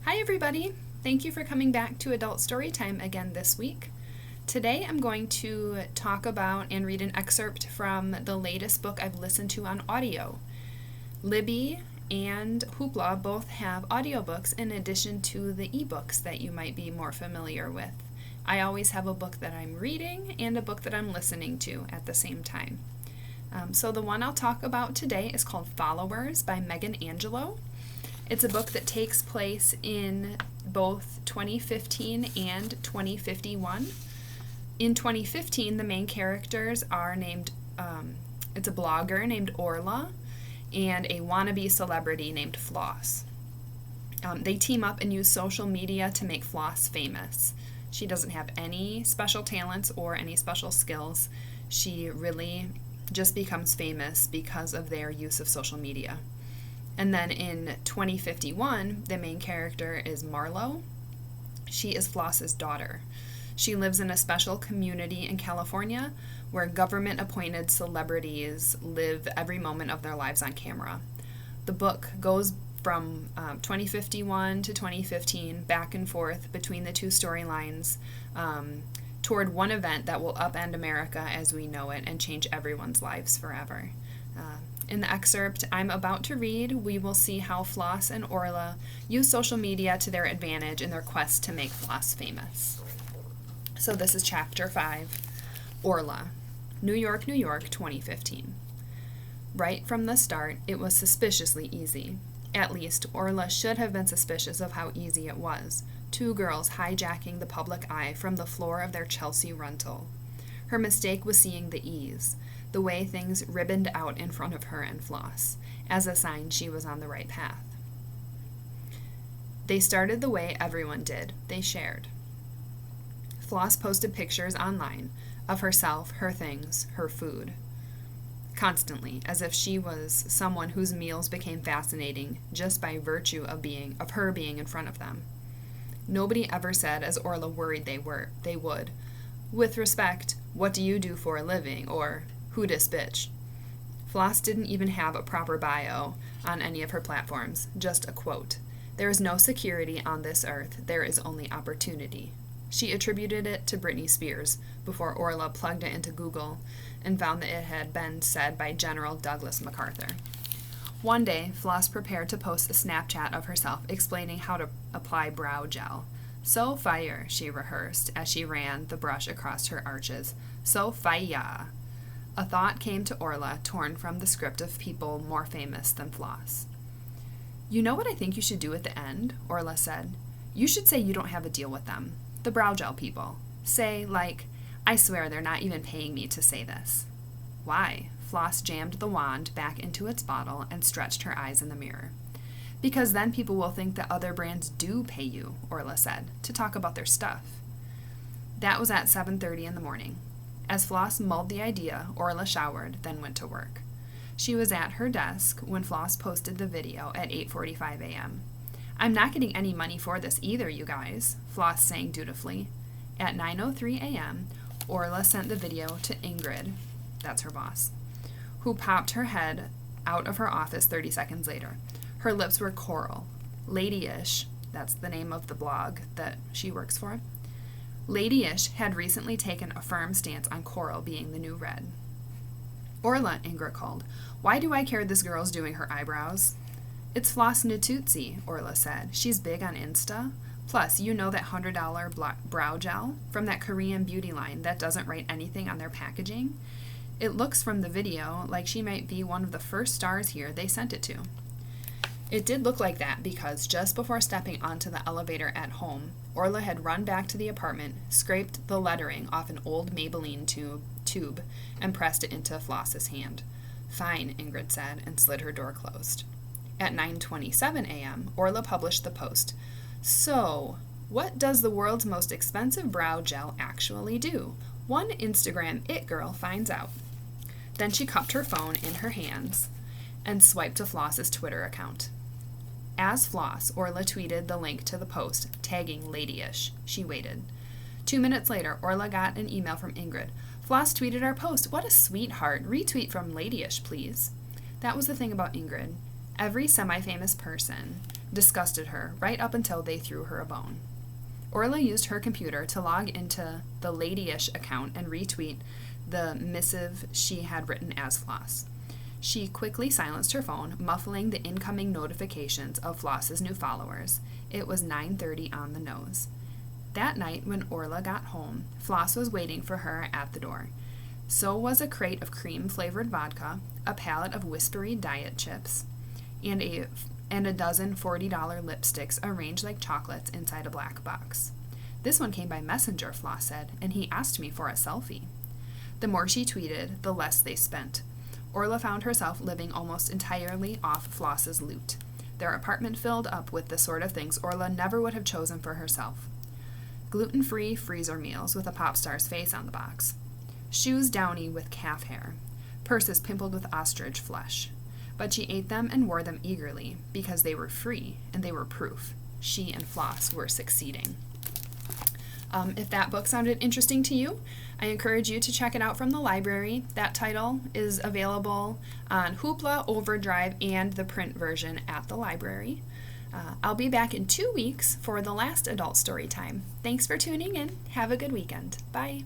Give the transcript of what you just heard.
Hi everybody! Thank you for coming back to Adult Storytime again this week. Today I'm going to talk about and read an excerpt from the latest book I've listened to on audio. Libby and Hoopla both have audiobooks in addition to the ebooks that you might be more familiar with. I always have a book that I'm reading and a book that I'm listening to at the same time. So the one I'll talk about today is called Followers by Megan Angelo. It's a book that takes place in both 2015 and 2051. In 2015, the main characters are named, it's a blogger named Orla and a wannabe celebrity named Floss. They team up and use social media to make Floss famous. She doesn't have any special talents or any special skills. She really just becomes famous because of their use of social media. And then in 2051, the main character is Marlo. She is Floss's daughter. She lives in a special community in California where government-appointed celebrities live every moment of their lives on camera. The book goes from 2051 to 2015, back and forth between the two storylines, toward one event that will upend America as we know it and change everyone's lives forever. In the excerpt I'm about to read, we will see how Floss and Orla use social media to their advantage in their quest to make Floss famous. So this is Chapter 5, Orla, New York, 2015. Right from the start, it was suspiciously easy. At least, Orla should have been suspicious of how easy it was. Two girls hijacking the public eye from the floor of their Chelsea rental. Her mistake was seeing the ease, the way things ribboned out in front of her and Floss, as a sign she was on the right path. They started the way everyone did. They shared. Floss posted pictures online of herself, her things, her food. Constantly, as if she was someone whose meals became fascinating just by virtue of her being in front of them. Nobody ever said, as Orla worried they would, with respect, "What do you do for a living?" or "Who dis bitch?" Floss didn't even have a proper bio on any of her platforms, just a quote. "There is no security on this earth, there is only opportunity." She attributed it to Britney Spears before Orla plugged it into Google and found that it had been said by General Douglas MacArthur. One day, Floss prepared to post a Snapchat of herself explaining how to apply brow gel. "So fire," she rehearsed as she ran the brush across her arches. "So fire." A thought came to Orla, torn from the script of people more famous than Floss. "You know what I think you should do at the end?" Orla said. "You should say you don't have a deal with them. The brow gel people. Say, like, I swear they're not even paying me to say this." "Why?" Floss jammed the wand back into its bottle and stretched her eyes in the mirror. "Because then people will think that other brands do pay you," Orla said, "to talk about their stuff." That was at 7:30 in the morning. As Floss mulled the idea, Orla showered, then went to work. She was at her desk when Floss posted the video at 8:45 a.m. "I'm not getting any money for this either, you guys," Floss sang dutifully. At 9:03 a.m., Orla sent the video to Ingrid, that's her boss, who popped her head out of her office 30 seconds later. Her lips were coral. Ladyish, that's the name of the blog that she works for. Ladyish had recently taken a firm stance on coral being the new red. "Orla," Ingrid called, "why do I care this girl's doing her eyebrows?" "It's Floss Natutsi," Orla said. "She's big on Insta. Plus, you know that $100 brow gel from that Korean beauty line that doesn't write anything on their packaging? It looks from the video like she might be one of the first stars here they sent it to." It did look like that because just before stepping onto the elevator at home, Orla had run back to the apartment, scraped the lettering off an old Maybelline tube, and pressed it into Floss's hand. "Fine," Ingrid said, and slid her door closed. At 9:27 a.m., Orla published the post. "So, what does the world's most expensive brow gel actually do? One Instagram it girl finds out." Then she cupped her phone in her hands and swiped to Floss's Twitter account. As Floss, Orla tweeted the link to the post, tagging Ladyish. She waited. 2 minutes later, Orla got an email from Ingrid. "Floss tweeted our post. What a sweetheart. Retweet from Ladyish, please." That was the thing about Ingrid. Every semi-famous person disgusted her right up until they threw her a bone. Orla used her computer to log into the Ladyish account and retweet the missive she had written as Floss. She quickly silenced her phone, muffling the incoming notifications of Floss's new followers. It was 9:30 on the nose. That night, when Orla got home, Floss was waiting for her at the door. So was a crate of cream-flavored vodka, a pallet of whispery diet chips, and a dozen $40 lipsticks arranged like chocolates inside a black box. "This one came by messenger," Floss said, "and he asked me for a selfie." The more she tweeted, the less they spent. Orla found herself living almost entirely off Floss's loot, their apartment filled up with the sort of things Orla never would have chosen for herself. Gluten-free freezer meals with a pop star's face on the box. Shoes downy with calf hair. Purses pimpled with ostrich flesh. But she ate them and wore them eagerly because they were free and they were proof. She and Floss were succeeding. If that book sounded interesting to you, I encourage you to check it out from the library. That title is available on Hoopla, Overdrive, and the print version at the library. I'll be back in 2 weeks for the last adult story time. Thanks for tuning in. Have a good weekend. Bye.